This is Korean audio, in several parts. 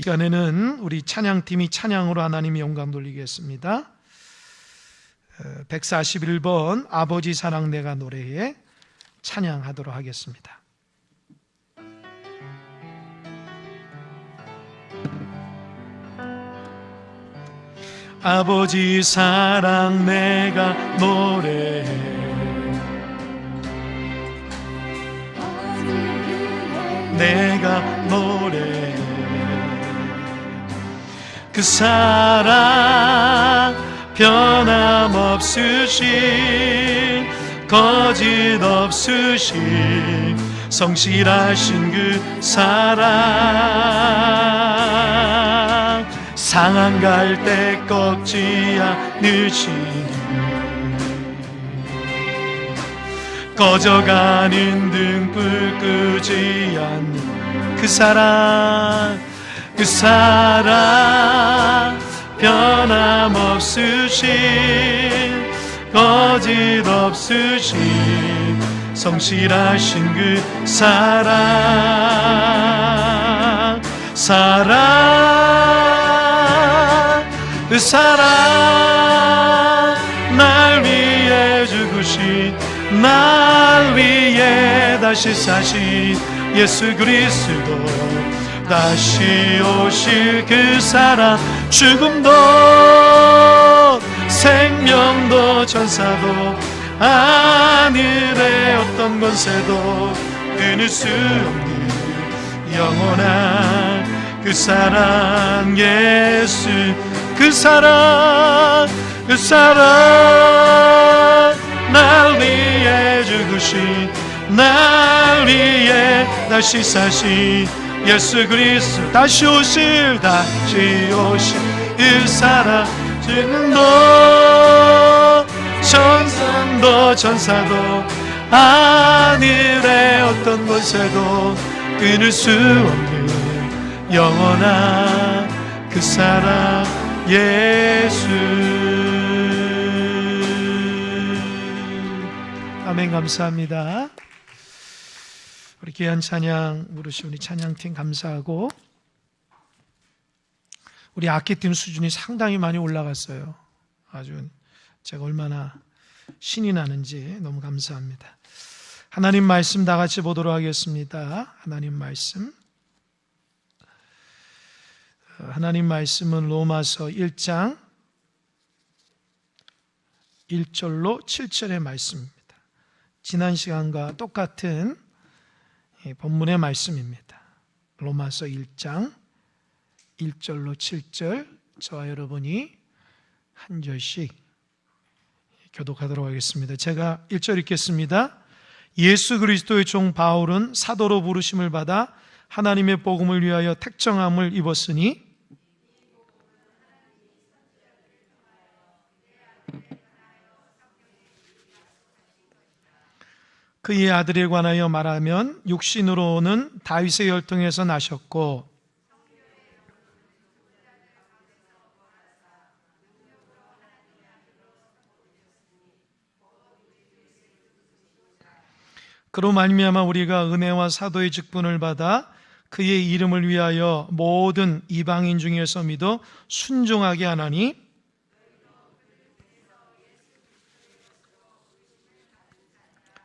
이 시간에는 우리 찬양팀이 찬양으로 하나님의 영광 돌리겠습니다. 141번 아버지 사랑 내가 노래에 찬양하도록 하겠습니다. 아버지 사랑 내가 노래해 내가 노래해 그 사랑 변함없으신 거짓 없으신 성실하신 그 사랑 상한 갈 때 꺾지 않으시니 꺼져가는 등불 끄지 않는 그 사랑 변함없으신 거짓 없으신 성실하신 그 그 사랑 날 위해 죽으신 날 위해 다시 사신 예수 그리스도 다시 오실 그 사랑 죽음도 생명도 천사도 하늘의 어떤 권세도 끊을 수 없는 영원한 그 사랑 예수 그 사랑 날 위해 죽으신 날 위해 다시 사신 예수 그리스도 다시 오실 그 사랑 지금도 천사도 하늘의 어떤 권세도 끊을 수 없는 영원한 그 사랑 예수. 아멘. 감사합니다. 우리 귀한 찬양 부르신 우리 찬양팀 감사하고, 우리 악기팀 수준이 상당히 많이 올라갔어요. 아주 제가 얼마나 신이 나는지 너무 감사합니다. 하나님 말씀 다 같이 보도록 하겠습니다. 하나님 말씀은 로마서 1장 1절로 7절의 말씀입니다. 지난 시간과 똑같은 본문의 말씀입니다. 로마서 1장 1절로 7절, 저와 여러분이 한 절씩 교독하도록 하겠습니다. 제가 1절 읽겠습니다. 예수 그리스도의 종 바울은 사도로 부르심을 받아 하나님의 복음을 위하여 택정함을 입었으니 그의 아들에 관하여 말하면 육신으로는 다윗의 혈통에서 나셨고 그로 말미암아 우리가 은혜와 사도의 직분을 받아 그의 이름을 위하여 모든 이방인 중에서 믿어 순종하게 하나니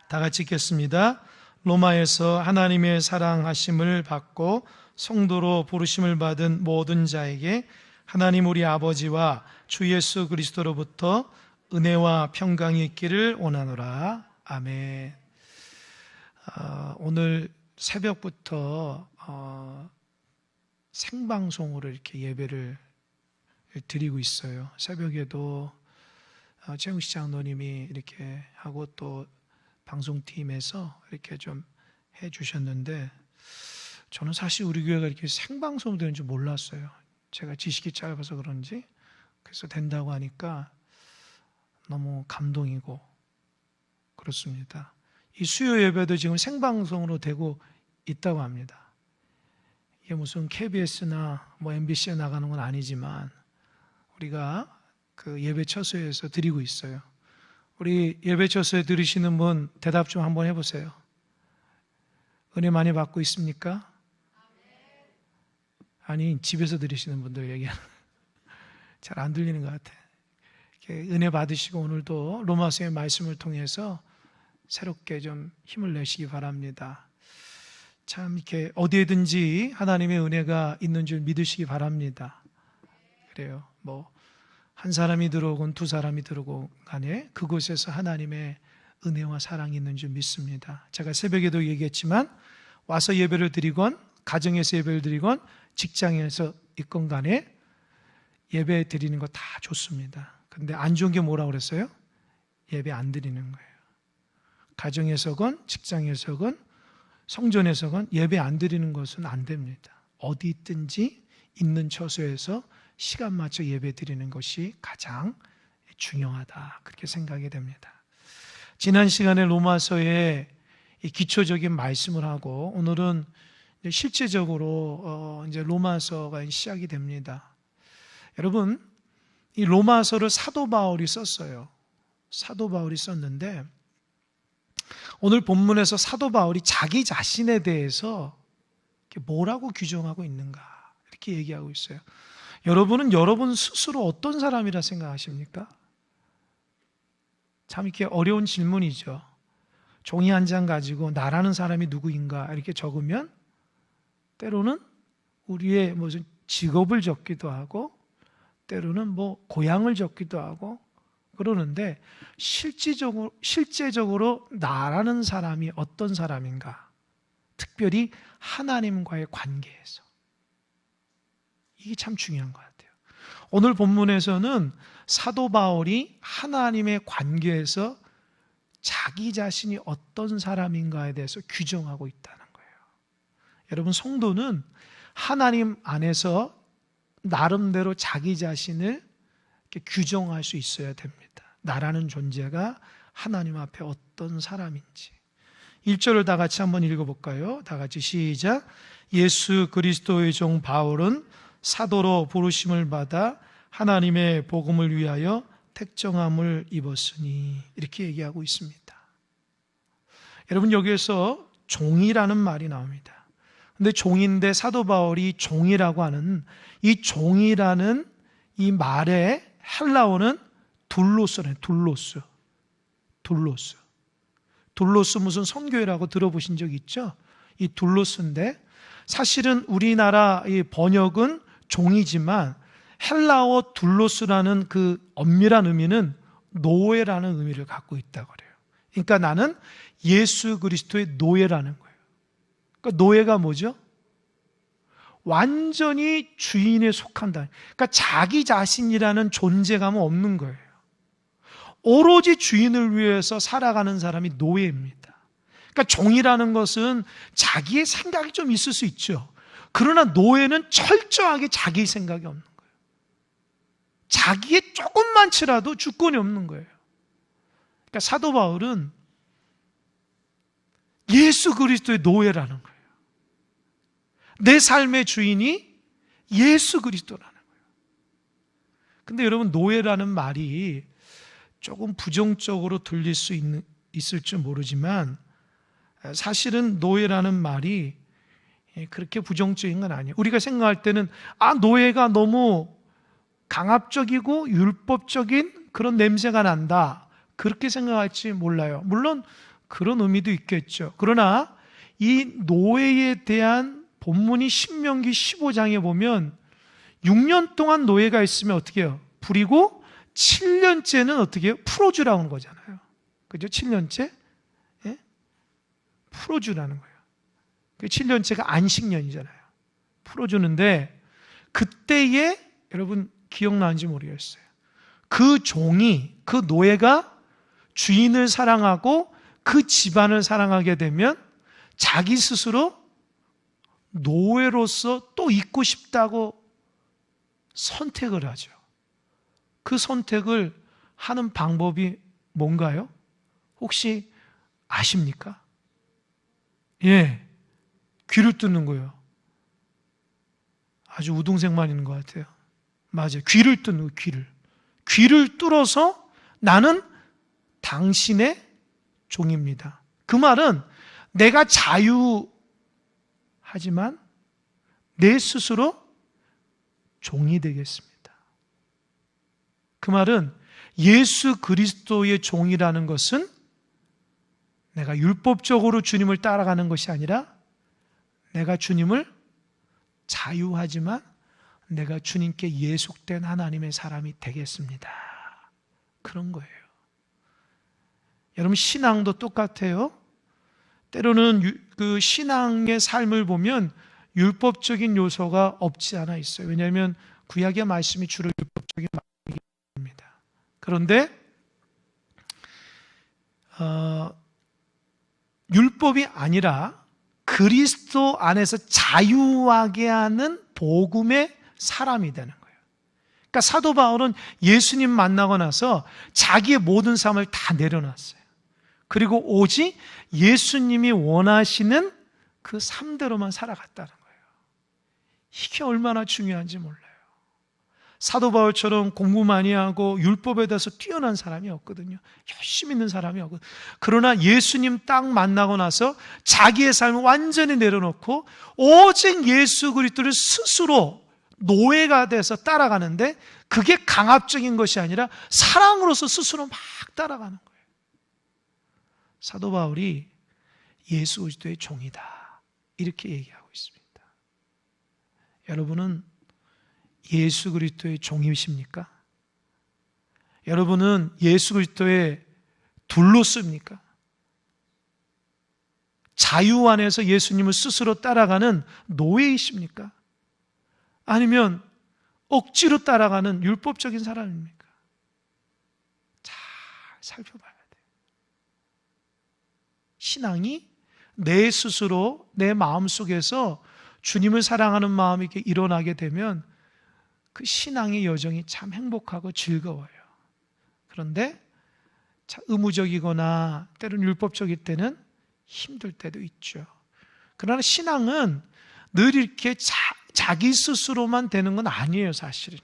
다 같이 읽겠습니다. 로마에서 하나님의 사랑하심을 받고 성도로 부르심을 받은 모든 자에게 하나님 우리 아버지와 주 예수 그리스도로부터 은혜와 평강이 있기를 원하노라. 아멘. 오늘 새벽부터 생방송으로 이렇게 예배를 드리고 있어요. 새벽에도 최웅식 장로님이 이렇게 하고 또 방송팀에서 이렇게 좀 해주셨는데, 저는 사실 우리 교회가 이렇게 생방송 되는 줄 몰랐어요. 제가 지식이 짧아서 그런지. 그래서 된다고 하니까 너무 감동이고 그렇습니다. 이 수요 예배도 지금 생방송으로 되고 있다고 합니다. 이게 무슨 KBS나 뭐 MBC에 나가는 건 아니지만 우리가 그 예배 처소에서 드리고 있어요. 우리 예배 처소에 들으시는 분 대답 좀 한번 해보세요. 은혜 많이 받고 있습니까? 아니, 집에서 들으시는 분들 얘기하는 잘 안 들리는 것 같아. 은혜 받으시고 오늘도 로마서의 말씀을 통해서 새롭게 좀 힘을 내시기 바랍니다. 참 이렇게 어디에든지 하나님의 은혜가 있는 줄 믿으시기 바랍니다. 그래요. 뭐 한 사람이 들어오건 두 사람이 들어오건 간에 그곳에서 하나님의 은혜와 사랑이 있는 줄 믿습니다. 제가 새벽에도 얘기했지만 와서 예배를 드리건 가정에서 예배를 드리건 직장에서 있건 간에 예배 드리는 거 다 좋습니다. 근데 안 좋은 게 뭐라고 그랬어요? 예배 안 드리는 거예요. 가정에서건 직장에서건 성전에서건 예배 안 드리는 것은 안 됩니다. 어디 있든지 있는 처소에서 시간 맞춰 예배 드리는 것이 가장 중요하다, 그렇게 생각이 됩니다. 지난 시간에 로마서의 기초적인 말씀을 하고 오늘은 실제적으로 이제 로마서가 시작이 됩니다. 여러분, 이 로마서를 사도 바울이 썼어요. 사도 바울이 썼는데 오늘 본문에서 사도 바울이 자기 자신에 대해서 뭐라고 규정하고 있는가 이렇게 얘기하고 있어요. 여러분은 여러분 스스로 어떤 사람이라 생각하십니까? 참 이렇게 어려운 질문이죠. 종이 한 장 가지고 나라는 사람이 누구인가 이렇게 적으면 때로는 우리의 무슨 직업을 적기도 하고 때로는 뭐 고향을 적기도 하고 그러는데 실제적으로 나라는 사람이 어떤 사람인가, 특별히 하나님과의 관계에서, 이게 참 중요한 것 같아요. 오늘 본문에서는 사도 바울이 하나님의 관계에서 자기 자신이 어떤 사람인가에 대해서 규정하고 있다는 거예요. 여러분, 성도는 하나님 안에서 나름대로 자기 자신을 이렇게 규정할 수 있어야 됩니다. 나라는 존재가 하나님 앞에 어떤 사람인지. 1절을 다 같이 한번 읽어볼까요? 다 같이 시작. 예수 그리스도의 종 바울은 사도로 부르심을 받아 하나님의 복음을 위하여 택정함을 입었으니, 이렇게 얘기하고 있습니다. 여러분, 여기에서 종이라는 말이 나옵니다. 근데 종인데 사도 바울이 종이라고 하는 이 종이라는 이 말의 헬라어는 둘로스네. 둘로스 무슨 선교회라고 들어보신 적 있죠? 이 둘로스인데 사실은 우리나라 이 번역은 종이지만 헬라어 둘로스라는 그 엄밀한 의미는 노예라는 의미를 갖고 있다고 그래요. 그러니까 나는 예수 그리스도의 노예라는 거예요. 그러니까 노예가 뭐죠? 완전히 주인에 속한다. 그러니까 자기 자신이라는 존재감은 없는 거예요. 오로지 주인을 위해서 살아가는 사람이 노예입니다. 그러니까 종이라는 것은 자기의 생각이 좀 있을 수 있죠. 그러나 노예는 철저하게 자기 생각이 없는 거예요. 자기의 조금만치라도 주권이 없는 거예요. 그러니까 사도 바울은 예수 그리스도의 노예라는 거예요. 내 삶의 주인이 예수 그리스도라는 거예요. 근데 여러분, 노예라는 말이 조금 부정적으로 들릴 수 있을지 모르지만 사실은 노예라는 말이 그렇게 부정적인 건 아니에요. 우리가 생각할 때는 노예가 너무 강압적이고 율법적인 그런 냄새가 난다, 그렇게 생각할지 몰라요. 물론 그런 의미도 있겠죠. 그러나 이 노예에 대한 본문이 신명기 15장에 보면 6년 동안 노예가 있으면 어떻게 해요? 부리고 7년째는 어떻게 해요? 풀어주라는 거잖아요. 그죠? 7년째? 예? 풀어주라는 거예요. 7년째가 안식년이잖아요. 풀어주는데 그때에 여러분 기억나는지 모르겠어요. 그 종이, 그 노예가 주인을 사랑하고 그 집안을 사랑하게 되면 자기 스스로 노예로서 또 있고 싶다고 선택을 하죠. 그 선택을 하는 방법이 뭔가요? 혹시 아십니까? 예, 귀를 뚫는 거예요. 아주 우등생만 있는 것 같아요. 맞아요. 귀를 뚫는 거예요. 귀를 뚫어서 나는 당신의 종입니다. 그 말은 내가 자유하지만 내 스스로 종이 되겠습니다. 그 말은 예수 그리스도의 종이라는 것은 내가 율법적으로 주님을 따라가는 것이 아니라 내가 주님을 자유하지만 내가 주님께 예속된 하나님의 사람이 되겠습니다. 그런 거예요. 여러분, 신앙도 똑같아요. 때로는 그 신앙의 삶을 보면 율법적인 요소가 없지 않아 있어요. 왜냐하면 구약의 말씀이 주로 율법적인 말씀입니다. 그런데 율법이 아니라 그리스도 안에서 자유하게 하는 복음의 사람이 되는 거예요. 그러니까 사도 바울은 예수님 만나고 나서 자기의 모든 삶을 다 내려놨어요. 그리고 오직 예수님이 원하시는 그 삶대로만 살아갔다는 거예요. 이게 얼마나 중요한지 몰라요. 사도 바울처럼 공부 많이 하고 율법에 대해서 뛰어난 사람이 없거든요. 열심히 있는 사람이 없거든요. 그러나 예수님 딱 만나고 나서 자기의 삶을 완전히 내려놓고 오직 예수 그리스도를 스스로 노예가 돼서 따라가는데 그게 강압적인 것이 아니라 사랑으로서 스스로 막 따라가는 거예요. 사도 바울이 예수 그리스도의 종이다, 이렇게 얘기하고 있습니다. 여러분은 예수 그리스도의 종이십니까? 여러분은 예수 그리스도의 둘로씁니까? 자유 안에서 예수님을 스스로 따라가는 노예이십니까? 아니면 억지로 따라가는 율법적인 사람입니까? 잘 살펴봐야 돼요. 신앙이 내 스스로 내 마음속에서 주님을 사랑하는 마음이 이렇게 일어나게 되면 그 신앙의 여정이 참 행복하고 즐거워요. 그런데 의무적이거나 때로는 율법적일 때는 힘들 때도 있죠. 그러나 신앙은 늘 이렇게 자기 스스로만 되는 건 아니에요, 사실은요.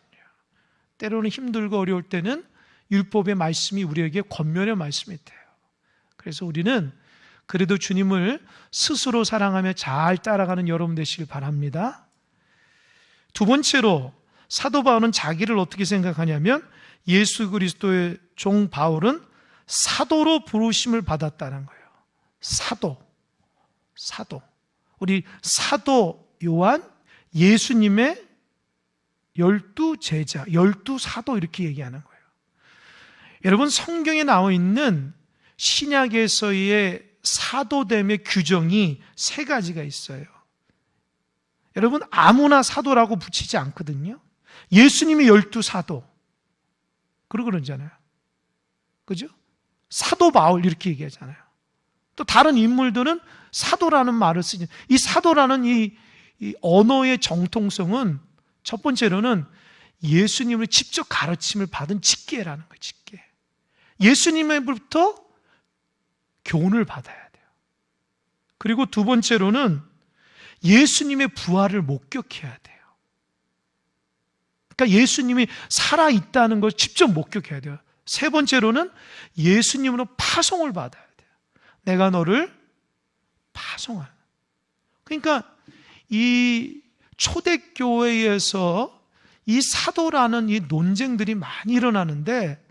때로는 힘들고 어려울 때는 율법의 말씀이 우리에게 권면의 말씀이 돼요. 그래서 우리는 그래도 주님을 스스로 사랑하며 잘 따라가는 여러분 되시길 바랍니다. 두 번째로 사도 바울은 자기를 어떻게 생각하냐면 예수 그리스도의 종 바울은 사도로 부르심을 받았다는 거예요. 사도. 우리 사도 요한 예수님의 12제자, 12사도 이렇게 얘기하는 거예요. 여러분, 성경에 나와 있는 신약에서의 사도됨의 규정이 세 가지가 있어요. 여러분, 아무나 사도라고 붙이지 않거든요. 예수님이 12사도. 그러잖아요. 그죠? 사도 바울 이렇게 얘기하잖아요. 또 다른 인물들은 사도라는 말을 쓰죠. 이 사도라는 이 언어의 정통성은 첫 번째로는 예수님을 직접 가르침을 받은 직계라는 거예요. 직계. 예수님으로부터 교훈을 받아야 돼요. 그리고 두 번째로는 예수님의 부활을 목격해야 돼요. 그러니까 예수님이 살아있다는 걸 직접 목격해야 돼요. 세 번째로는 예수님으로 파송을 받아야 돼요. 내가 너를 파송하는. 그러니까 이 초대교회에서 이 사도라는 이 논쟁들이 많이 일어나는데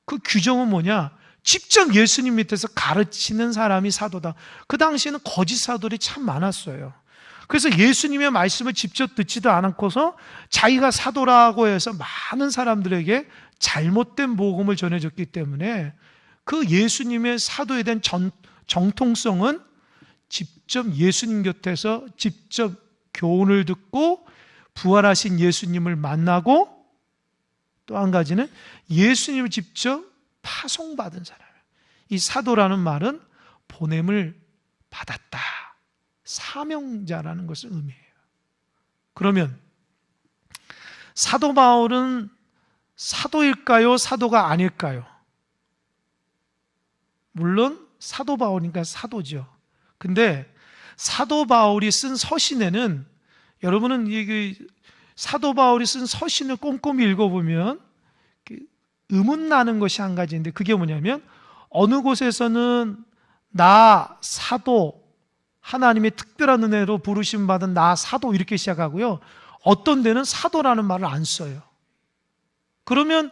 그 규정은 뭐냐? 직접 예수님 밑에서 가르치는 사람이 사도다. 그 당시에는 거짓 사도들이 참 많았어요. 그래서 예수님의 말씀을 직접 듣지도 않고서 자기가 사도라고 해서 많은 사람들에게 잘못된 복음을 전해줬기 때문에 그 예수님의 사도에 대한 정통성은 직접 예수님 곁에서 직접 교훈을 듣고 부활하신 예수님을 만나고 또 한 가지는 예수님을 직접 파송받은 사람이에요. 이 사도라는 말은 보냄을 받았다. 사명자라는 것을 의미해요. 그러면 사도 바울은 사도일까요? 사도가 아닐까요? 물론 사도 바울이니까 사도죠. 근데 사도 바울이 쓴 서신에는 여러분은 이 사도 바울이 쓴 서신을 꼼꼼히 읽어보면 의문나는 것이 한 가지인데 그게 뭐냐면 어느 곳에서는 나 사도 하나님의 특별한 은혜로 부르심 받은 나 사도 이렇게 시작하고요. 어떤 데는 사도라는 말을 안 써요. 그러면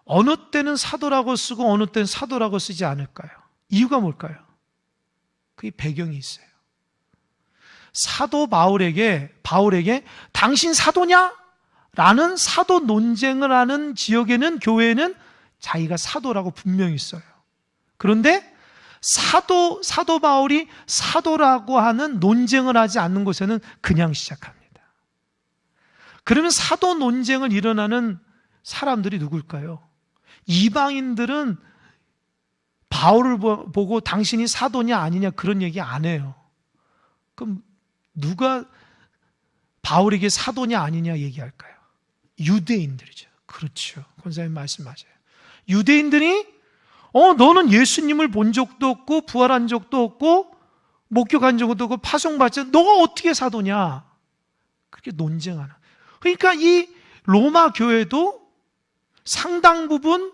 어느 때는 사도라고 쓰고 어느 때는 사도라고 쓰지 않을까요? 이유가 뭘까요? 그게 배경이 있어요. 사도 바울에게 당신 사도냐? 라는 사도 논쟁을 하는 지역에는, 교회에는 자기가 사도라고 분명히 써요. 그런데 사도 바울이 사도라고 하는 논쟁을 하지 않는 곳에는 그냥 시작합니다. 그러면 사도 논쟁을 일어나는 사람들이 누굴까요? 이방인들은 바울을 보고 당신이 사도냐 아니냐 그런 얘기 안 해요. 그럼 누가 바울에게 사도냐 아니냐 얘기할까요? 유대인들이죠. 그렇죠. 권사님 말씀 맞아요. 유대인들이 너는 예수님을 본 적도 없고 부활한 적도 없고 목격한 적도 없고 파송받지, 너가 어떻게 사도냐? 그렇게 논쟁하는. 그러니까 이 로마 교회도 상당 부분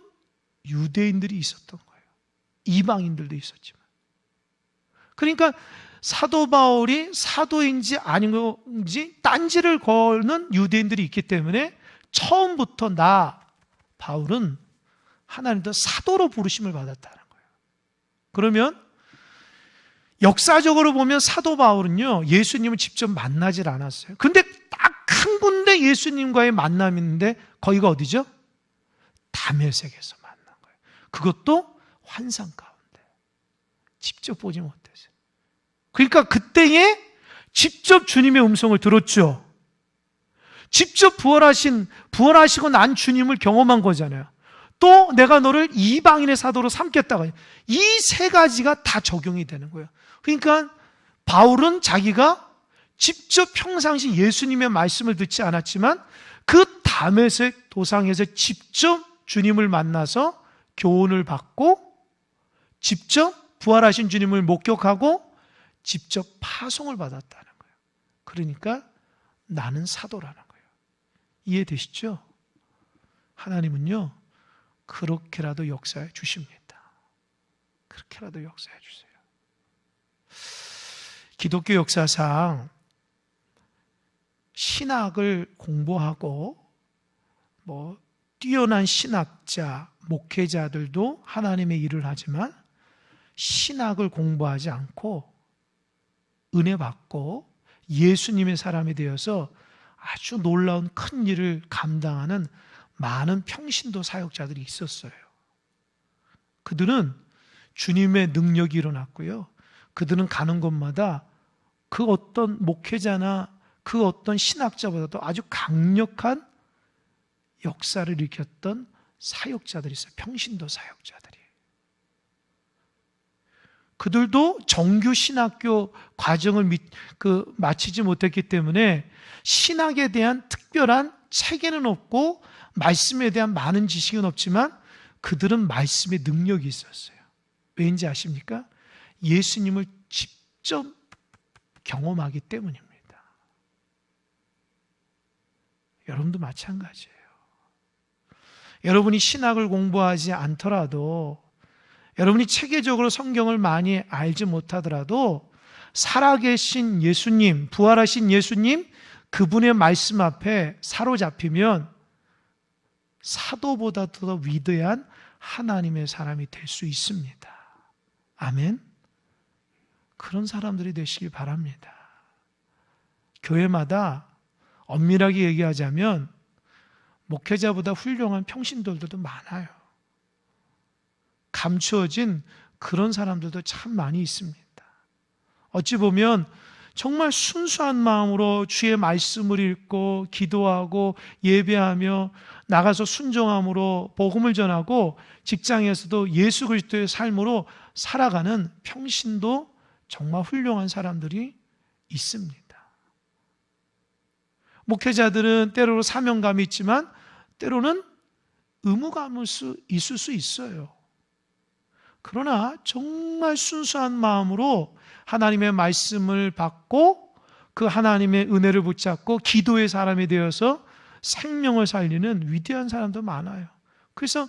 유대인들이 있었던 거예요. 이방인들도 있었지만. 그러니까 사도 바울이 사도인지 아닌지 딴지를 거는 유대인들이 있기 때문에 처음부터 바울은 하나님도 사도로 부르심을 받았다는 거예요. 그러면 역사적으로 보면 사도 바울은요, 예수님을 직접 만나질 않았어요. 근데 딱 한 군데 예수님과의 만남이 있는데 거기가 어디죠? 다메섹에서 만난 거예요. 그것도 환상 가운데. 직접 보지 못했어요. 그러니까 그때에 직접 주님의 음성을 들었죠. 직접 부활하시고 난 주님을 경험한 거잖아요. 또 내가 너를 이방인의 사도로 삼겠다고. 이 세 가지가 다 적용이 되는 거예요. 그러니까 바울은 자기가 직접 평상시 예수님의 말씀을 듣지 않았지만 그 다메섹 도상에서 직접 주님을 만나서 교훈을 받고 직접 부활하신 주님을 목격하고 직접 파송을 받았다는 거예요. 그러니까 나는 사도라는 거예요. 이해되시죠? 하나님은요, 그렇게라도 역사해 주십니다. 그렇게라도 역사해 주세요. 기독교 역사상 신학을 공부하고 뛰어난 신학자, 목회자들도 하나님의 일을 하지만 신학을 공부하지 않고 은혜 받고 예수님의 사람이 되어서 아주 놀라운 큰 일을 감당하는 많은 평신도 사역자들이 있었어요. 그들은 주님의 능력이 일어났고요. 그들은 가는 곳마다 그 어떤 목회자나 그 어떤 신학자보다도 아주 강력한 역사를 일으켰던 사역자들이 있어요. 평신도 사역자들이. 그들도 정규 신학교 과정을 마치지 못했기 때문에 신학에 대한 특별한 체계는 없고 말씀에 대한 많은 지식은 없지만 그들은 말씀의 능력이 있었어요. 왜인지 아십니까? 예수님을 직접 경험하기 때문입니다. 여러분도 마찬가지예요. 여러분이 신학을 공부하지 않더라도, 여러분이 체계적으로 성경을 많이 알지 못하더라도 살아계신 예수님, 부활하신 예수님, 그분의 말씀 앞에 사로잡히면 사도보다 더 위대한 하나님의 사람이 될 수 있습니다. 아멘. 그런 사람들이 되시길 바랍니다. 교회마다 엄밀하게 얘기하자면 목회자보다 훌륭한 평신도들도 많아요. 감추어진 그런 사람들도 참 많이 있습니다. 어찌 보면 정말 순수한 마음으로 주의 말씀을 읽고 기도하고 예배하며 나가서 순종함으로 복음을 전하고 직장에서도 예수 그리스도의 삶으로 살아가는 평신도 정말 훌륭한 사람들이 있습니다. 목회자들은 때로는 사명감이 있지만 때로는 의무감이 있을 수 있어요. 그러나 정말 순수한 마음으로 하나님의 말씀을 받고 그 하나님의 은혜를 붙잡고 기도의 사람이 되어서 생명을 살리는 위대한 사람도 많아요. 그래서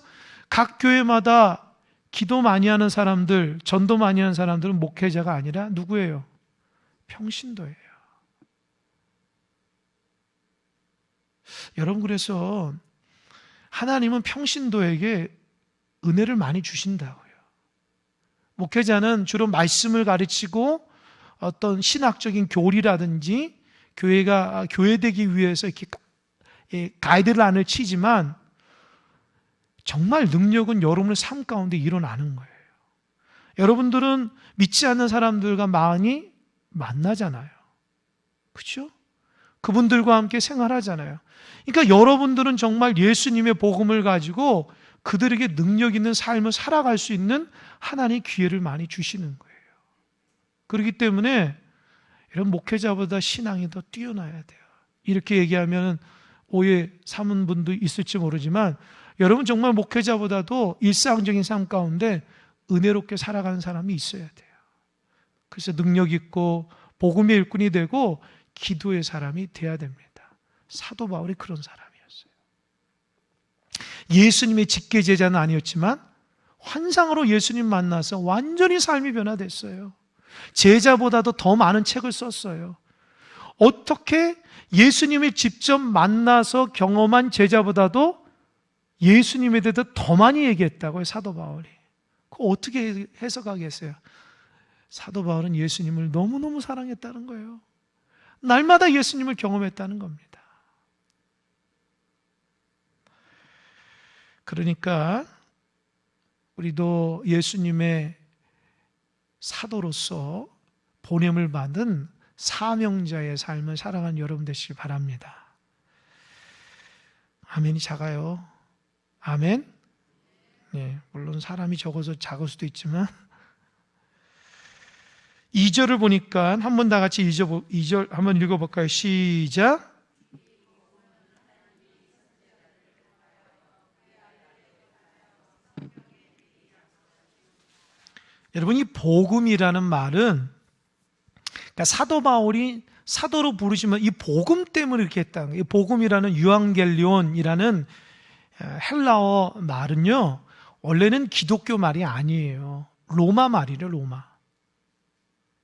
각 교회마다 기도 많이 하는 사람들, 전도 많이 하는 사람들은 목회자가 아니라 누구예요? 평신도예요. 여러분, 그래서 하나님은 평신도에게 은혜를 많이 주신다고요. 목회자는 주로 말씀을 가르치고 어떤 신학적인 교리라든지 교회가 교회되기 위해서 이렇게 가이드라인을 치지만 정말 능력은 여러분의 삶 가운데 일어나는 거예요. 여러분들은 믿지 않는 사람들과 많이 만나잖아요. 그렇죠? 그분들과 함께 생활하잖아요. 그러니까 여러분들은 정말 예수님의 복음을 가지고 그들에게 능력 있는 삶을 살아갈 수 있는 하나님의 기회를 많이 주시는 거예요. 그렇기 때문에 이런 목회자보다 신앙이 더 뛰어나야 돼요. 이렇게 얘기하면 오해 삼은 분도 있을지 모르지만 여러분 정말 목회자보다도 일상적인 삶 가운데 은혜롭게 살아가는 사람이 있어야 돼요. 그래서 능력 있고 복음의 일꾼이 되고 기도의 사람이 돼야 됩니다. 사도 바울이 그런 사람이었어요. 예수님의 직계 제자는 아니었지만 환상으로 예수님 만나서 완전히 삶이 변화됐어요. 제자보다도 더 많은 책을 썼어요. 어떻게 예수님을 직접 만나서 경험한 제자보다도 예수님에 대해서 더 많이 얘기했다고요, 사도 바울이. 그거 어떻게 해석하겠어요? 사도 바울은 예수님을 너무너무 사랑했다는 거예요. 날마다 예수님을 경험했다는 겁니다. 그러니까 우리도 예수님의 사도로서 보냄을 받은 사명자의 삶을 살아가는 여러분 되시기 바랍니다. 아멘이 작아요. 아멘? 네, 물론 사람이 적어서 작을 수도 있지만 2절을 보니까 한번 다 같이 2절 한번 읽어볼까요? 시작. 여러분, 이 복음이라는 말은 그러니까 사도 바울이 사도로 부르시면 이 복음 때문에 이렇게 했다는 거예요. 이 복음이라는 유앙겔리온이라는 헬라어 말은요, 원래는 기독교 말이 아니에요. 로마 말이래요, 로마.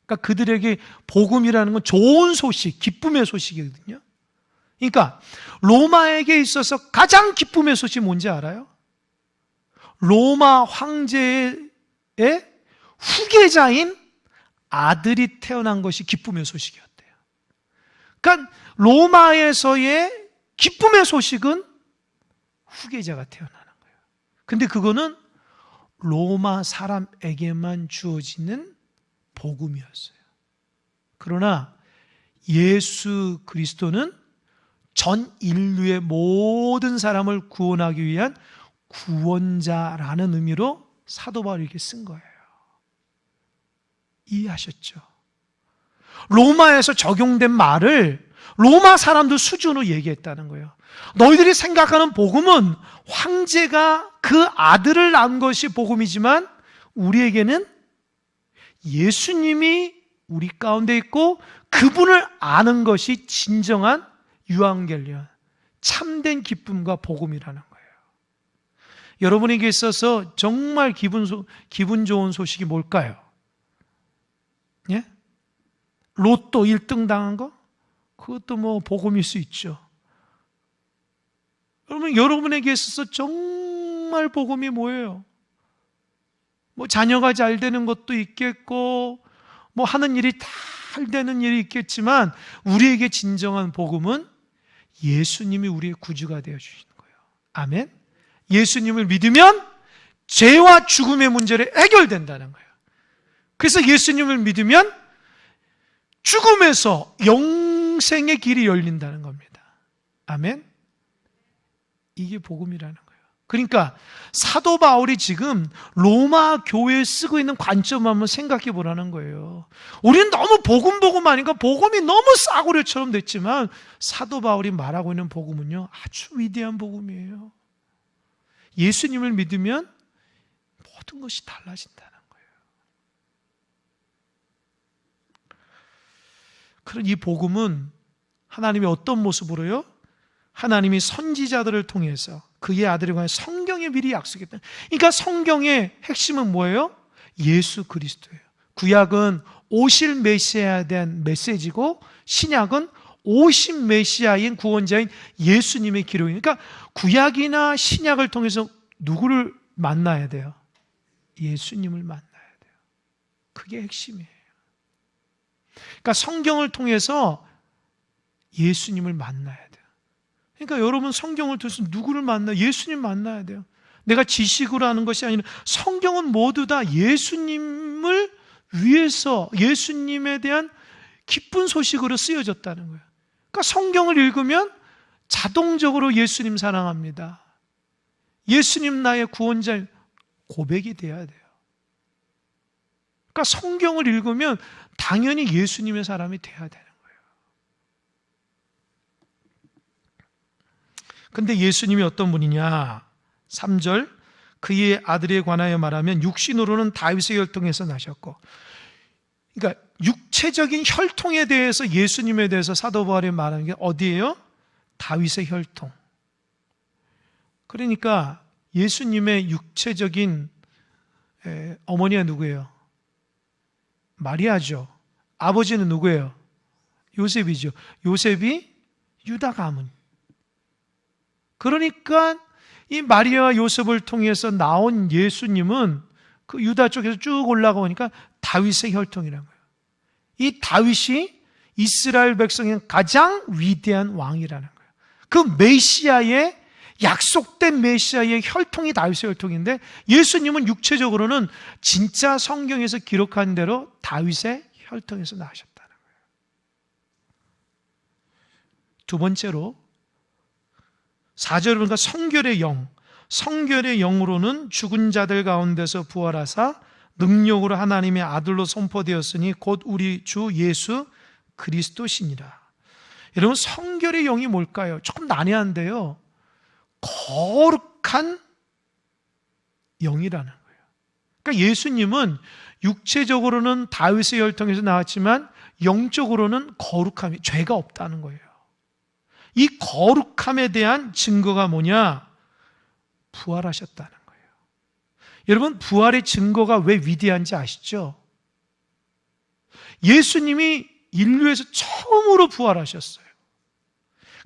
그러니까 그들에게 복음이라는 건 좋은 소식, 기쁨의 소식이거든요. 그러니까 로마에게 있어서 가장 기쁨의 소식이 뭔지 알아요? 로마 황제의 후계자인 아들이 태어난 것이 기쁨의 소식이었대요. 그러니까 로마에서의 기쁨의 소식은 후계자가 태어나는 거예요. 근데 그거는 로마 사람에게만 주어지는 복음이었어요. 그러나 예수 그리스도는 전 인류의 모든 사람을 구원하기 위한 구원자라는 의미로 사도 바울이 이렇게 쓴 거예요. 이해하셨죠? 로마에서 적용된 말을 로마 사람들 수준으로 얘기했다는 거예요. 너희들이 생각하는 복음은 황제가 그 아들을 낳은 것이 복음이지만 우리에게는 예수님이 우리 가운데 있고 그분을 아는 것이 진정한 유앙겔리온, 참된 기쁨과 복음이라는 거예요. 여러분에게 있어서 정말 기분 좋은 소식이 뭘까요? 예? 로또 1등 당한 거? 그것도 뭐 복음일 수 있죠. 여러분에게 있어서 정말 복음이 뭐예요? 뭐 자녀가 잘 되는 것도 있겠고 뭐 하는 일이 잘 되는 일이 있겠지만 우리에게 진정한 복음은 예수님이 우리의 구주가 되어 주시는 거예요. 아멘. 예수님을 믿으면 죄와 죽음의 문제를 해결된다는 거예요. 그래서 예수님을 믿으면 죽음에서 영생의 길이 열린다는 겁니다. 아멘. 이게 복음이라는 거예요. 그러니까 사도 바울이 지금 로마 교회에 쓰고 있는 관점 한번 생각해 보라는 거예요. 우리는 너무 복음 하니까 복음이 너무 싸구려처럼 됐지만 사도 바울이 말하고 있는 복음은요, 아주 위대한 복음이에요. 예수님을 믿으면 모든 것이 달라진다는 거예요. 그런 이 복음은 하나님이 어떤 모습으로요? 하나님이 선지자들을 통해서 그의 아들에 관해 성경에 미리 약속했다. 그러니까 성경의 핵심은 뭐예요? 예수 그리스도예요. 구약은 오실 메시아에 대한 메시지고 신약은 오신 메시아인 구원자인 예수님의 기록이니까 그러니까 구약이나 신약을 통해서 누구를 만나야 돼요? 예수님을 만나야 돼요. 그게 핵심이에요. 그러니까 성경을 통해서 예수님을 만나야 돼요. 그러니까 여러분 성경을 통해서 누구를 만나? 예수님 만나야 돼요. 내가 지식으로 하는 것이 아니라 성경은 모두 다 예수님을 위해서 예수님에 대한 기쁜 소식으로 쓰여졌다는 거예요. 그러니까 성경을 읽으면 자동적으로 예수님 사랑합니다. 예수님 나의 구원자 고백이 돼야 돼요. 그러니까 성경을 읽으면 당연히 예수님의 사람이 돼야 되는 거예요. 근데 예수님이 어떤 분이냐? 3절, 그의 아들에 관하여 말하면 육신으로는 다윗의 혈통에서 나셨고, 그러니까 육체적인 혈통에 대해서 예수님에 대해서 사도 바울이 말하는 게 어디예요? 다윗의 혈통. 그러니까 예수님의 육체적인 어머니가 누구예요? 마리아죠. 아버지는 누구예요? 요셉이죠. 요셉이 유다 가문. 그러니까 이 마리아와 요셉을 통해서 나온 예수님은 그 유다 쪽에서 쭉 올라가 보니까 다윗의 혈통이라는 거예요. 이 다윗이 이스라엘 백성의 가장 위대한 왕이라는 거예요. 그 메시아의 약속된 메시아의 혈통이 다윗의 혈통인데 예수님은 육체적으로는 진짜 성경에서 기록한 대로 다윗의 혈통에서 나셨다는 거예요. 두 번째로 4절을 보니까 성결의 영, 성결의 영으로는 죽은 자들 가운데서 부활하사 능력으로 하나님의 아들로 선포되었으니 곧 우리 주 예수 그리스도시니라. 여러분 성결의 영이 뭘까요? 조금 난해한데요. 거룩한 영이라는 거예요. 그러니까 예수님은 육체적으로는 다윗의 혈통에서 나왔지만 영적으로는 거룩함이 죄가 없다는 거예요. 이 거룩함에 대한 증거가 뭐냐? 부활하셨다는 거예요. 여러분 부활의 증거가 왜 위대한지 아시죠? 예수님이 인류에서 처음으로 부활하셨어요.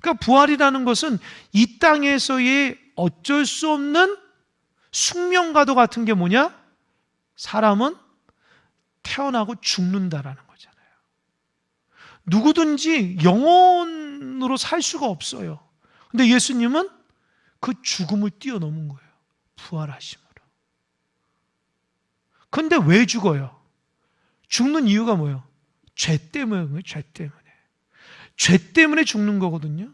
그러니까 부활이라는 것은 이 땅에서의 어쩔 수 없는 숙명과도 같은 게 뭐냐? 사람은 태어나고 죽는다라는 거잖아요. 누구든지 영원으로 살 수가 없어요. 근데 예수님은 그 죽음을 뛰어넘은 거예요. 부활하심으로. 근데 왜 죽어요? 죽는 이유가 뭐예요? 죄 때문에, 죄 때문에. 죄 때문에 죽는 거거든요.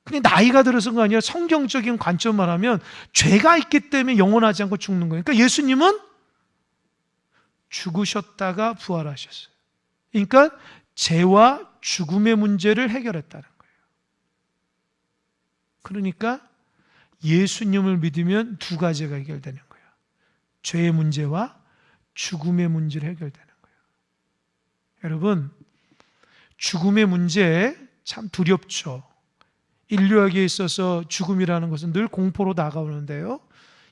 근데 나이가 들어서가 아니라 성경적인 관점만 하면 죄가 있기 때문에 영원하지 않고 죽는 거예요. 그러니까 예수님은 죽으셨다가 부활하셨어요. 그러니까 죄와 죽음의 문제를 해결했다는 거예요. 그러니까 예수님을 믿으면 두 가지가 해결되는 거예요. 죄의 문제와 죽음의 문제를 해결되는 거예요. 여러분, 죽음의 문제 참 두렵죠. 인류에게 있어서 죽음이라는 것은 늘 공포로 다가오는데요.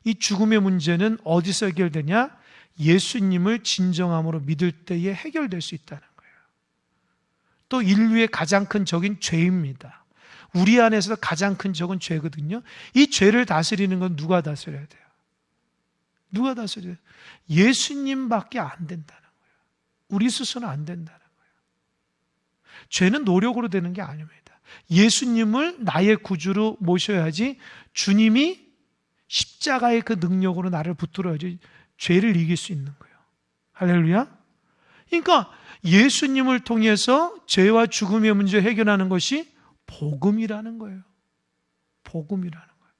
이 죽음의 문제는 어디서 해결되냐? 예수님을 진정함으로 믿을 때에 해결될 수 있다는 거예요. 또 인류의 가장 큰 적인 죄입니다. 우리 안에서 가장 큰 적은 죄거든요. 이 죄를 다스리는 건 누가 다스려야 돼요? 누가 다스려야 돼요? 예수님밖에 안 된다는 거예요. 우리 스스로는 안 된다는 거예요. 죄는 노력으로 되는 게 아닙니다. 예수님을 나의 구주로 모셔야지 주님이 십자가의 그 능력으로 나를 붙들어야지 죄를 이길 수 있는 거예요. 할렐루야. 그러니까 예수님을 통해서 죄와 죽음의 문제를 해결하는 것이 복음이라는 거예요. 복음이라는 거예요.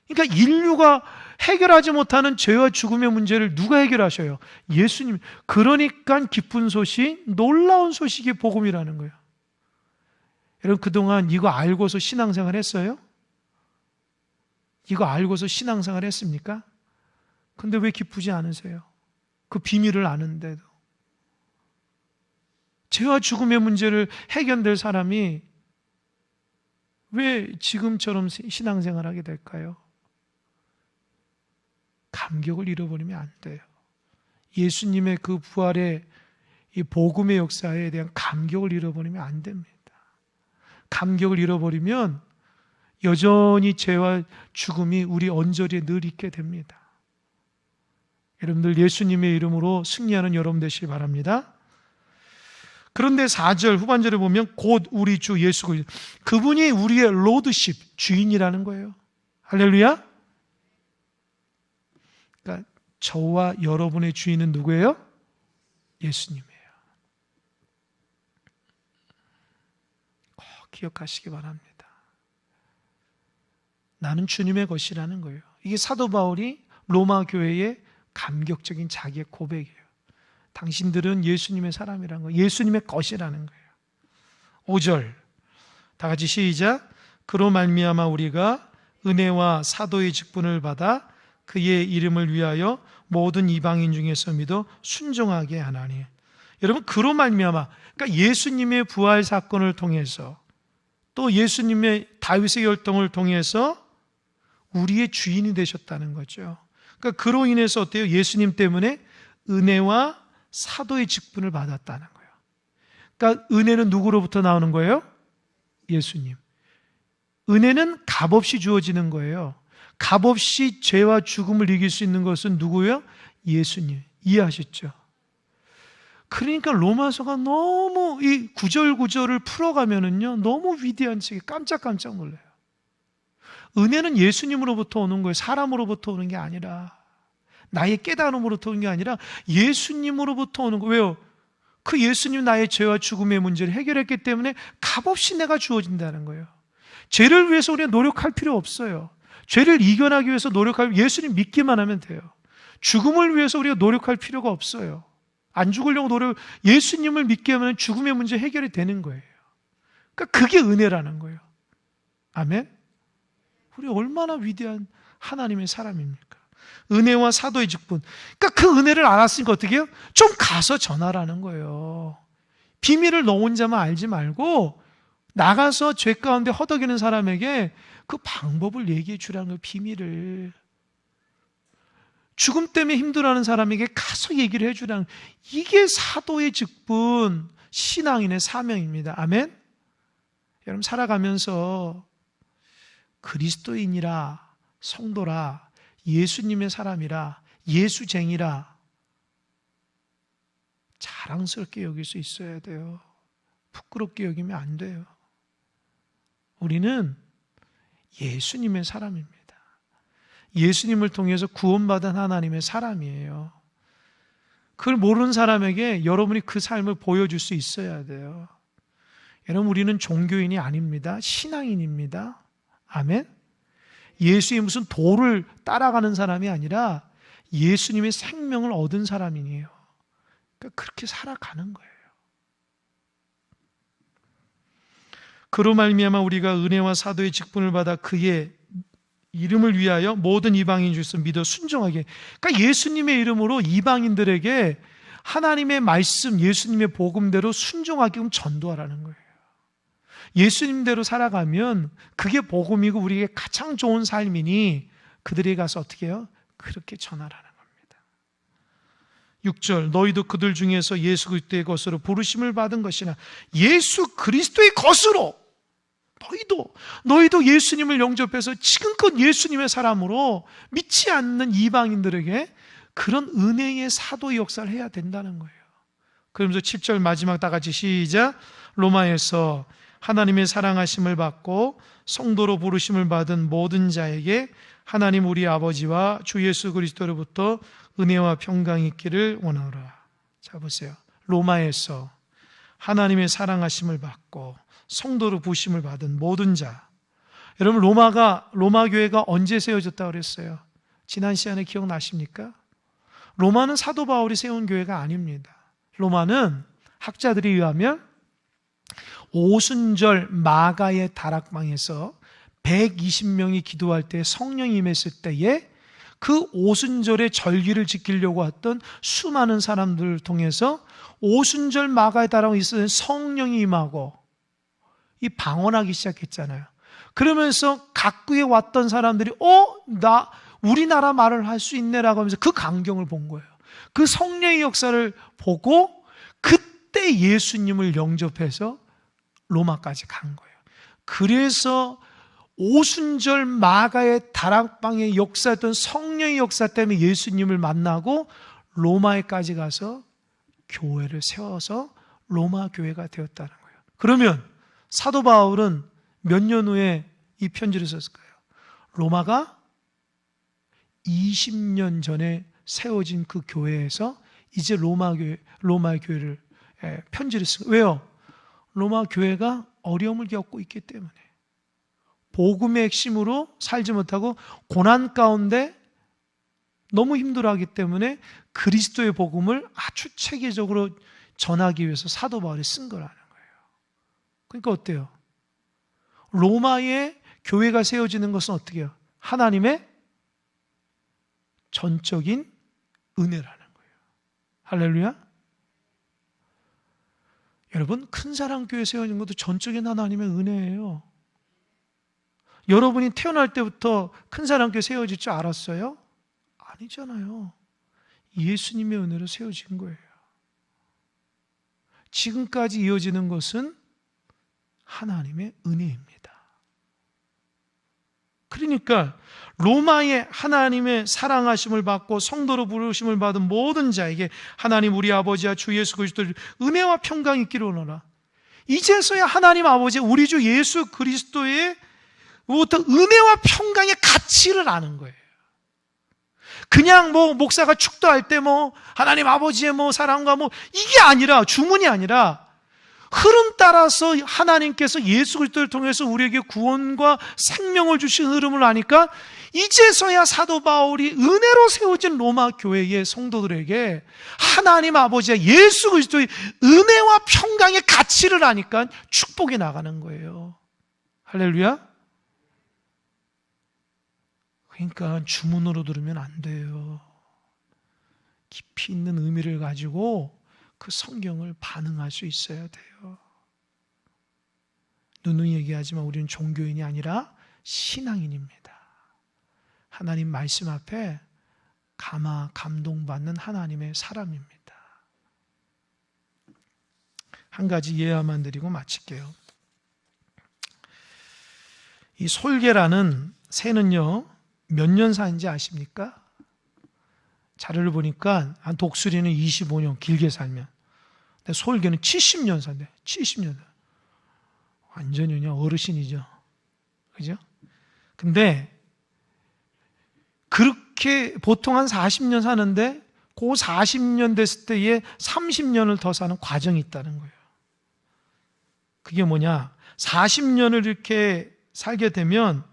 그러니까 인류가 해결하지 못하는 죄와 죽음의 문제를 누가 해결하셔요? 예수님. 그러니까 기쁜 소식, 놀라운 소식이 복음이라는 거예요. 여러분 그동안 이거 알고서 신앙생활 했어요? 이거 알고서 신앙생활 했습니까? 근데 왜 기쁘지 않으세요? 그 비밀을 아는데도. 죄와 죽음의 문제를 해결될 사람이 왜 지금처럼 신앙생활하게 될까요? 감격을 잃어버리면 안 돼요. 예수님의 그 부활의 이 복음의 역사에 대한 감격을 잃어버리면 안 됩니다. 감격을 잃어버리면 여전히 죄와 죽음이 우리 언저리에 늘 있게 됩니다. 여러분들 예수님의 이름으로 승리하는 여러분 되시기 바랍니다. 그런데 4절 후반절에 보면 곧 우리 주 예수 그리스도, 그분이 우리의 로드십, 주인이라는 거예요. 할렐루야. 그러니까 저와 여러분의 주인은 누구예요? 예수님이에요. 꼭 기억하시기 바랍니다. 나는 주님의 것이라는 거예요. 이게 사도 바울이 로마 교회의 감격적인 자기의 고백이에요. 당신들은 예수님의 사람이라는 거예요. 예수님의 것이라는 거예요. 5절 다 같이 시작. 그로 말미암아 우리가 은혜와 사도의 직분을 받아 그의 이름을 위하여 모든 이방인 중에서 믿어 순종하게 하나니. 여러분, 그로 말미암아, 그러니까 예수님의 부활 사건을 통해서 또 예수님의 다윗의 혈통을 통해서 우리의 주인이 되셨다는 거죠. 그러니까 그로 인해서 어때요? 예수님 때문에 은혜와 사도의 직분을 받았다는 거예요. 그러니까 은혜는 누구로부터 나오는 거예요? 예수님. 은혜는 값없이 주어지는 거예요. 값없이 죄와 죽음을 이길 수 있는 것은 누구예요? 예수님. 이해하셨죠? 그러니까 로마서가 너무 이 구절구절을 풀어가면은요, 너무 위대한 책이 깜짝깜짝 놀라요. 은혜는 예수님으로부터 오는 거예요. 사람으로부터 오는 게 아니라, 나의 깨달음으로부터 오는 게 아니라 예수님으로부터 오는 거예요. 왜요? 그 예수님 나의 죄와 죽음의 문제를 해결했기 때문에 값없이 내가 주어진다는 거예요. 죄를 위해서 우리가 노력할 필요 없어요. 죄를 이겨나기 위해서 예수님 믿기만 하면 돼요. 죽음을 위해서 우리가 노력할 필요가 없어요. 안 죽으려고 예수님을 믿게 하면 죽음의 문제 해결이 되는 거예요. 그러니까 그게 은혜라는 거예요. 아멘? 우리 얼마나 위대한 하나님의 사람입니까? 은혜와 사도의 직분. 그러니까 그 은혜를 알았으니까 어떻게 해요? 좀 가서 전하라는 거예요. 비밀을 너 혼자만 알지 말고 나가서 죄 가운데 허덕이는 사람에게 그 방법을 얘기해 주라는 거예요. 비밀을. 죽음 때문에 힘들어하는 사람에게 가서 얘기를 해주라는, 이게 사도의 직분, 신앙인의 사명입니다. 아멘? 여러분, 살아가면서 그리스도인이라, 성도라, 예수님의 사람이라, 예수쟁이라 자랑스럽게 여길 수 있어야 돼요. 부끄럽게 여기면 안 돼요. 우리는 예수님의 사람입니다. 예수님을 통해서 구원받은 하나님의 사람이에요. 그걸 모르는 사람에게 여러분이 그 삶을 보여줄 수 있어야 돼요. 여러분, 우리는 종교인이 아닙니다. 신앙인입니다. 아멘? 예수의 무슨 도를 따라가는 사람이 아니라 예수님의 생명을 얻은 사람이에요. 그러니까 그렇게 살아가는 거예요. 그로 말미암아 우리가 은혜와 사도의 직분을 받아 그의 이름을 위하여 모든 이방인 중에서 믿어 순종하게. 그러니까 예수님의 이름으로 이방인들에게 하나님의 말씀, 예수님의 복음대로 순종하게끔 전도하라는 거예요. 예수님대로 살아가면 그게 복음이고 우리에게 가장 좋은 삶이니 그들에게 가서 어떻게 해요? 그렇게 전하라는 겁니다. 6절 너희도 그들 중에서 예수 그리스도의 것으로 부르심을 받은 것이나, 예수 그리스도의 것으로 너희도 예수님을 영접해서 지금껏 예수님의 사람으로 믿지 않는 이방인들에게 그런 은혜의 사도의 역사를 해야 된다는 거예요. 그러면서 7절 마지막 다 같이 시작. 로마에서 하나님의 사랑하심을 받고 성도로 부르심을 받은 모든 자에게 하나님 우리 아버지와 주 예수 그리스도로부터 은혜와 평강이 있기를 원하노라. 자, 보세요. 로마에서 하나님의 사랑하심을 받고 성도로 부르심을 받은 모든 자. 여러분, 로마 교회가 언제 세워졌다고 그랬어요? 지난 시간에 기억나십니까? 로마는 사도 바울이 세운 교회가 아닙니다. 로마는 학자들에 의하면 오순절 마가의 다락방에서 120명이 기도할 때 성령이 임했을 때에 그 오순절의 절기를 지키려고 했던 수많은 사람들을 통해서 오순절 마가의 다락방에 있었던 성령이 임하고 이 방언하기 시작했잖아요. 그러면서 각국에 왔던 사람들이 나 우리나라 말을 할 수 있네라고 하면서 그 광경을 본 거예요. 그 성령의 역사를 보고 그때 새 예수님을 영접해서 로마까지 간 거예요. 그래서 오순절 마가의 다락방의 역사였던 성령의 역사 때문에 예수님을 만나고 로마에까지 가서 교회를 세워서 로마 교회가 되었다는 거예요. 그러면 사도 바울은 몇 년 후에 이 편지를 썼을까요? 로마가 20년 전에 세워진 그 교회에서 이제 로마의 교회를 편지를 쓴 거예요. 왜요? 로마 교회가 어려움을 겪고 있기 때문에, 복음의 핵심으로 살지 못하고 고난 가운데 너무 힘들어하기 때문에 그리스도의 복음을 아주 체계적으로 전하기 위해서 사도 바울이 쓴 거라는 거예요. 그러니까 어때요? 로마의 교회가 세워지는 것은 어떻게 해요? 하나님의 전적인 은혜라는 거예요. 할렐루야. 여러분, 큰사랑교회 세워진 것도 전적인 하나님의 은혜예요. 여러분이 태어날 때부터 큰사랑교회 세워질 줄 알았어요? 아니잖아요. 예수님의 은혜로 세워진 거예요. 지금까지 이어지는 것은 하나님의 은혜입니다. 그러니까 로마의 하나님의 사랑하심을 받고 성도로 부르심을 받은 모든 자에게 하나님 우리 아버지와 주 예수 그리스도를 은혜와 평강이 있기를 원하노라. 이제서야 하나님 아버지 우리 주 예수 그리스도의 은혜와 평강의 가치를 아는 거예요. 그냥 목사가 축도할 때 하나님 아버지의 사랑과 이게 아니라, 주문이 아니라 흐름 따라서 하나님께서 예수 그리스도를 통해서 우리에게 구원과 생명을 주신 흐름을 아니까 이제서야 사도 바울이 은혜로 세워진 로마 교회의 성도들에게 하나님 아버지와 예수 그리스도의 은혜와 평강의 가치를 아니까 축복이 나가는 거예요. 할렐루야. 그러니까 주문으로 들으면 안 돼요. 깊이 있는 의미를 가지고 그 성경을 반응할 수 있어야 돼요. 누누이 얘기하지만 우리는 종교인이 아니라 신앙인입니다. 하나님 말씀 앞에 감동받는 하나님의 사람입니다. 한 가지 예화만 드리고 마칠게요. 이 솔개라는 새는요, 몇 년 사는지 아십니까? 자료를 보니까 한 독수리는 25년 길게 살면, 근데 솔개는 70년 산대. 70년. 완전히 그냥 어르신이죠. 그죠? 근데 그렇게 보통 한 40년 사는데 그 40년 됐을 때에 30년을 더 사는 과정이 있다는 거예요. 그게 뭐냐? 40년을 이렇게 살게 되면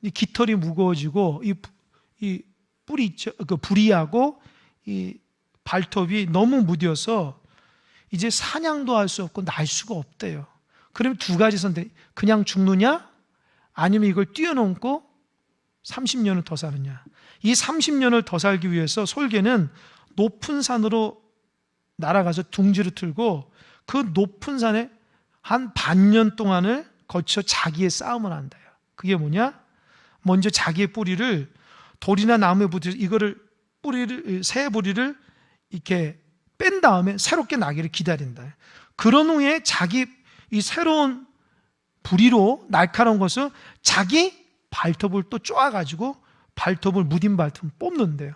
이 깃털이 무거워지고 이 뿌리 있죠. 그 부리하고 이 발톱이 너무 무뎌서 이제 사냥도 할 수 없고 날 수가 없대요. 그러면 두 가지 선택. 그냥 죽느냐? 아니면 이걸 뛰어넘고 30년을 더 사느냐. 이 30년을 더 살기 위해서 솔개는 높은 산으로 날아가서 둥지를 틀고 그 높은 산에 한 반년 동안을 거쳐 자기의 싸움을 한대요. 그게 뭐냐? 먼저 자기의 뿌리를 돌이나 나무에 붙여서 새 뿌리를 이렇게 뺀 다음에 새롭게 나기를 기다린다. 그런 후에 자기 이 새로운 부리로 날카로운 것을 자기 발톱을 또 쪼아가지고 발톱을 무딘 발톱을 뽑는데요.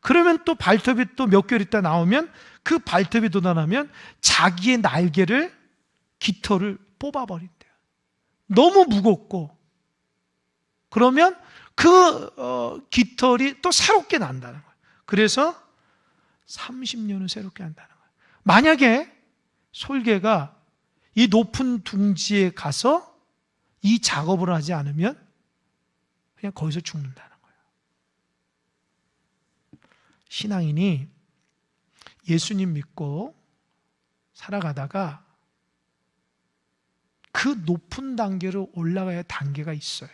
그러면 또 발톱이 또 몇 개월 있다 나오면 그 발톱이 돋아나면 자기의 날개를 깃털을 뽑아버린대요. 너무 무겁고 그러면 그 깃털이 또 새롭게 난다는 거예요. 그래서 30년을 새롭게 한다는 거예요. 만약에 솔개가 이 높은 둥지에 가서 이 작업을 하지 않으면 그냥 거기서 죽는다는 거예요. 신앙인이 예수님 믿고 살아가다가 그 높은 단계로 올라가야 할 단계가 있어요.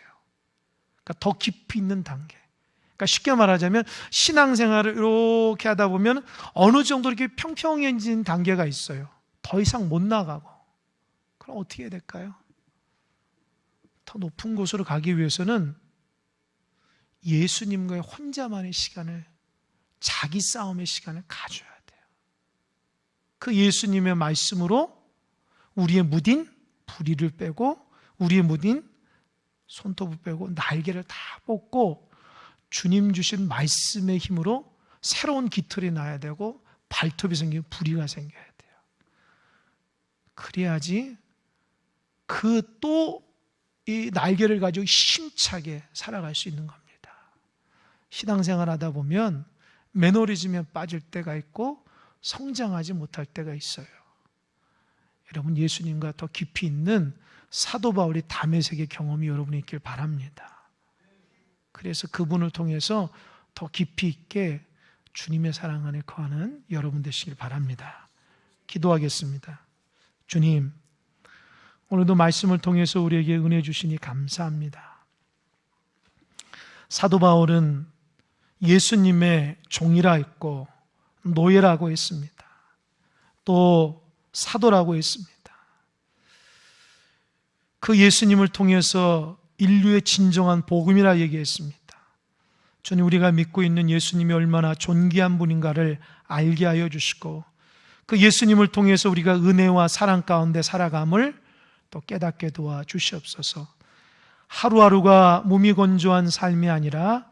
그러니까 더 깊이 있는 단계. 그러니까 쉽게 말하자면 신앙생활을 이렇게 하다 보면 어느 정도 이렇게 평평해진 단계가 있어요. 더 이상 못 나가고. 그럼 어떻게 해야 될까요? 더 높은 곳으로 가기 위해서는 예수님과의 혼자만의 시간을, 자기 싸움의 시간을 가져야 돼요. 그 예수님의 말씀으로 우리의 무딘 부리를 빼고 우리의 무딘 손톱을 빼고 날개를 다 뽑고 주님 주신 말씀의 힘으로 새로운 깃털이 나야 되고 발톱이 생기고 부리가 생겨야 돼요. 그래야지 또 이 날개를 가지고 힘차게 살아갈 수 있는 겁니다. 신앙생활 하다 보면 매너리즘에 빠질 때가 있고 성장하지 못할 때가 있어요. 여러분, 예수님과 더 깊이 있는 사도 바울이 다메섹의 경험이 여러분이 있길 바랍니다. 그래서 그분을 통해서 더 깊이 있게 주님의 사랑 안에 거하는 여러분 되시길 바랍니다. 기도하겠습니다. 주님, 오늘도 말씀을 통해서 우리에게 은혜 주시니 감사합니다. 사도 바울은 예수님의 종이라 했고 노예라고 했습니다. 또 사도라고 했습니다. 그 예수님을 통해서 인류의 진정한 복음이라 얘기했습니다. 주님, 우리가 믿고 있는 예수님이 얼마나 존귀한 분인가를 알게 하여 주시고 그 예수님을 통해서 우리가 은혜와 사랑 가운데 살아감을 또 깨닫게 도와 주시옵소서. 하루하루가 무미건조한 삶이 아니라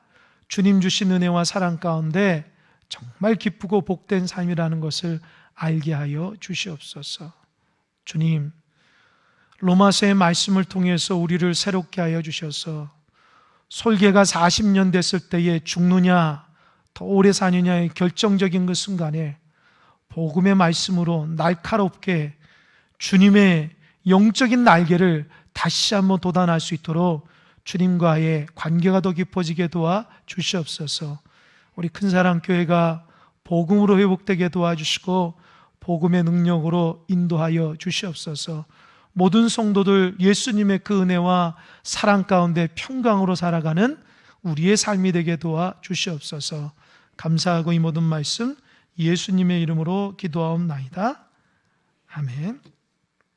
주님 주신 은혜와 사랑 가운데 정말 기쁘고 복된 삶이라는 것을 알게 하여 주시옵소서. 주님, 로마서의 말씀을 통해서 우리를 새롭게 하여 주셔서 솔개가 40년 됐을 때에 죽느냐 더 오래 사느냐의 결정적인 그 순간에 복음의 말씀으로 날카롭게 주님의 영적인 날개를 다시 한번 돋아날 수 있도록 주님과의 관계가 더 깊어지게 도와 주시옵소서. 우리 큰사랑교회가 복음으로 회복되게 도와주시고 복음의 능력으로 인도하여 주시옵소서. 모든 성도들 예수님의 그 은혜와 사랑 가운데 평강으로 살아가는 우리의 삶이 되게 도와 주시옵소서. 감사하고 이 모든 말씀 예수님의 이름으로 기도하옵나이다. 아멘.